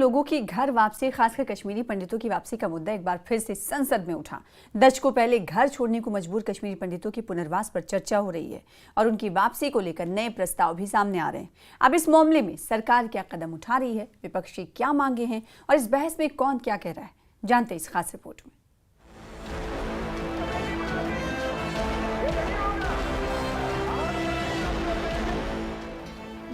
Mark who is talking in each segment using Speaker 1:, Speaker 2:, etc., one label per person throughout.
Speaker 1: लोगों की घर वापसी, खासकर कश्मीरी पंडितों की वापसी का मुद्दा एक बार फिर से संसद में उठा। दशकों पहले घर छोड़ने को मजबूर कश्मीरी पंडितों की पुनर्वास पर चर्चा हो रही है और उनकी वापसी को लेकर नए प्रस्ताव भी सामने आ रहे हैं। अब इस मामले में सरकार क्या कदम उठा रही है, विपक्ष की क्या मांगे हैं और इस बहस में कौन क्या कह रहा है, जानते हैं इस खास रिपोर्ट में।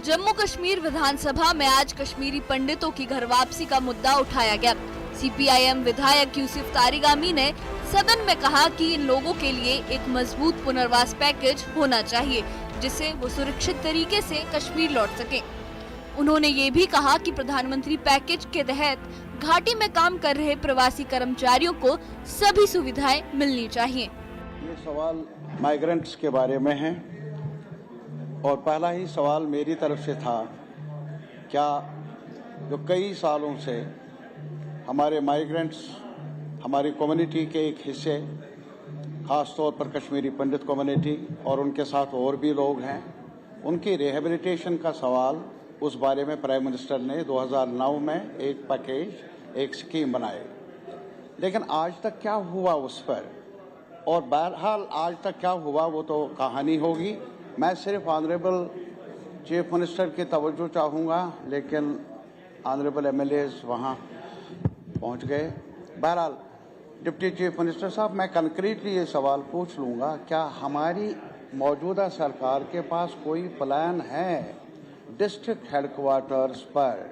Speaker 2: जम्मू कश्मीर विधानसभा में आज कश्मीरी पंडितों की घर वापसी का मुद्दा उठाया गया। सीपीआईएम विधायक यूसुफ तारिगामी ने सदन में कहा कि इन लोगों के लिए एक मजबूत पुनर्वास पैकेज होना चाहिए, जिससे वो सुरक्षित तरीके से कश्मीर लौट सकें। उन्होंने ये भी कहा कि प्रधानमंत्री पैकेज के तहत घाटी में काम कर रहे प्रवासी कर्मचारियों को सभी सुविधाएं मिलनी चाहिए।
Speaker 3: ये सवाल माइग्रेंट्स के बारे में है और पहला ही सवाल मेरी तरफ से था, क्या जो कई सालों से हमारे माइग्रेंट्स हमारी कम्युनिटी के एक हिस्से, ख़ास तौर पर कश्मीरी पंडित कम्युनिटी और उनके साथ और भी लोग हैं, उनकी रिहेबिलिटेशन का सवाल, उस बारे में प्राइम मिनिस्टर ने 2009 में एक पैकेज, एक स्कीम बनाई। लेकिन आज तक क्या हुआ उस पर, और बहरहाल आज तक क्या हुआ वो तो कहानी होगी। मैं सिर्फ ऑनरेबल चीफ मिनिस्टर की तवज्जो चाहूँगा, लेकिन ऑनरेबल एमएलएज वहाँ पहुँच गए। बहरहाल डिप्टी चीफ मिनिस्टर साहब, मैं कंक्रीटली ये सवाल पूछ लूँगा, क्या हमारी मौजूदा सरकार के पास कोई प्लान है डिस्ट्रिक्ट हेडक्वार्टर्स पर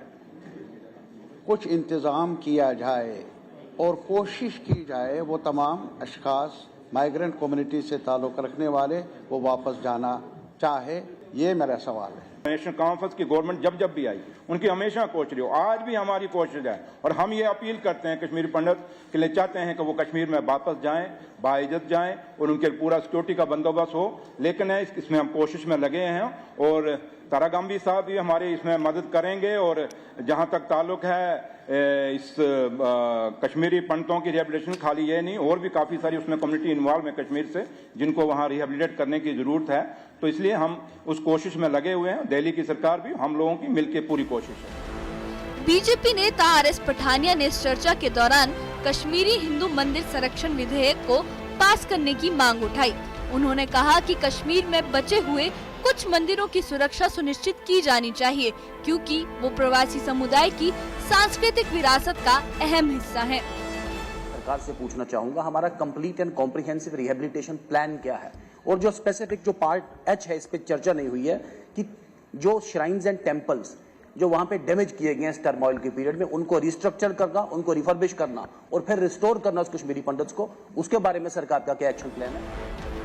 Speaker 3: कुछ इंतज़ाम किया जाए और कोशिश की जाए वो तमाम अशखास माइग्रेंट कम्युनिटी से ताल्लुक़ रखने वाले वो वापस जाना चाहे? ये मेरा सवाल है।
Speaker 4: नेशनल कॉन्फ्रेंस की गवर्नमेंट जब भी आई, उनकी हमेशा कोशिश रही हो, आज भी हमारी कोशिश है और हम ये अपील करते हैं कश्मीरी पंडित के लिए, चाहते हैं कि वो कश्मीर में वापस जाएं, बाइज्जत जाएं और उनके पूरा सिक्योरिटी का बंदोबस्त हो। लेकिन इसमें हम कोशिश में लगे हैं और तारागामी साहब भी हमारे इसमें मदद करेंगे। और जहां तक ताल्लुक है इस कश्मीरी पंडितों की रिहेबिलिटेशन, खाली ये नहीं, और भी काफ़ी सारी उसमें कम्युनिटी इन्वॉल्व है कश्मीर से, जिनको वहाँ रिहेबिलिटेट करने की ज़रूरत है। तो इसलिए हम उस कोशिश में लगे हुए हैं। दिल्ली की सरकार भी, हम लोगों की मिलकर पूरी कोशिश है।
Speaker 2: बीजेपी नेता आरएस पठानिया ने इस चर्चा के दौरान कश्मीरी हिंदू मंदिर संरक्षण विधेयक को पास करने की मांग उठाई। उन्होंने कहा कि कश्मीर में बचे हुए कुछ मंदिरों की सुरक्षा सुनिश्चित की जानी चाहिए, क्योंकि वो प्रवासी समुदाय की सांस्कृतिक विरासत का अहम हिस्सा है।
Speaker 5: सरकार से पूछना चाहूंगा, हमारा complete and comprehensive rehabilitation plan क्या है? और जो स्पेसिफिक जो पार्ट एच है, इस पे चर्चा नहीं हुई है कि जो श्राइन्स एंड टेम्पल्स जो वहां पे डैमेज किए गए हैं टर्मोइल के पीरियड में, उनको रिस्ट्रक्चर करना, उनको रिफर्बिश करना और फिर रिस्टोर करना उस कश्मीरी पंडित्स को, उसके बारे में सरकार का क्या एक्शन प्लान है?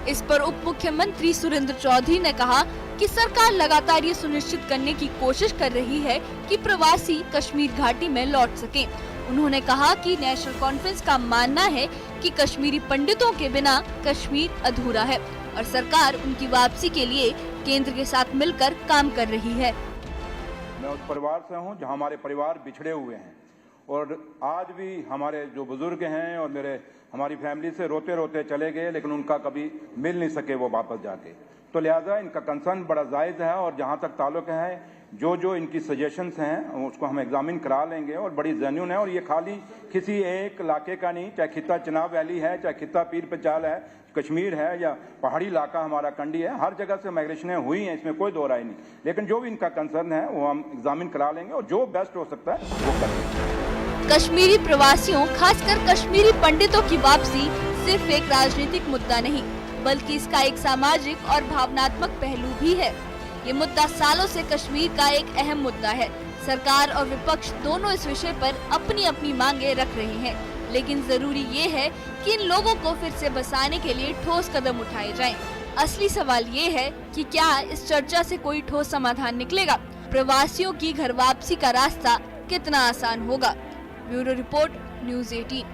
Speaker 2: इस पर उप मुख्यमंत्री सुरेंद्र चौधरी ने कहा कि सरकार लगातार ये सुनिश्चित करने की कोशिश कर रही है कि प्रवासी कश्मीर घाटी में लौट सकें। उन्होंने कहा कि नेशनल कॉन्फ्रेंस का मानना है कि कश्मीरी पंडितों के बिना कश्मीर अधूरा है और सरकार उनकी वापसी के लिए केंद्र के साथ मिलकर काम कर रही है।
Speaker 4: मैं उस परिवार से हूँ जहाँ हमारे परिवार बिछड़े हुए हैं और आज भी हमारे जो बुजुर्ग हैं और हमारी फैमिली से रोते रोते चले गए, लेकिन उनका कभी मिल नहीं सके वो वापस जाके। तो लिहाजा इनका कंसर्न बड़ा जायज़ है और जहाँ तक ताल्लुक है, जो इनकी सजेशंस हैं उसको हम एग्जामिन करा लेंगे और बड़ी जेन्युइन है। और ये खाली किसी एक इलाके का नहीं, चाहे खिता चिनाब वैली है, चाहे खिता पीर पंचाल है, कश्मीर है या पहाड़ी इलाका हमारा कंडी है, हर जगह से माइग्रेशनें हुई हैं, इसमें कोई दो राय नहीं। लेकिन जो भी इनका कंसर्न है वो हम एग्जामिन करा लेंगे और जो बेस्ट हो सकता है वो करेंगे।
Speaker 2: कश्मीरी प्रवासियों, खासकर कश्मीरी पंडितों की वापसी सिर्फ एक राजनीतिक मुद्दा नहीं, बल्कि इसका एक सामाजिक और भावनात्मक पहलू भी है। ये मुद्दा सालों से कश्मीर का एक अहम मुद्दा है। सरकार और विपक्ष दोनों इस विषय पर अपनी अपनी मांगे रख रहे हैं, लेकिन जरूरी ये है कि इन लोगों को फिर से बसाने के लिए ठोस कदम उठाए जाएं। असली सवाल ये है कि क्या इस चर्चा से कोई ठोस समाधान निकलेगा? प्रवासियों की घर वापसी का रास्ता कितना आसान होगा? Bureau report, news 18।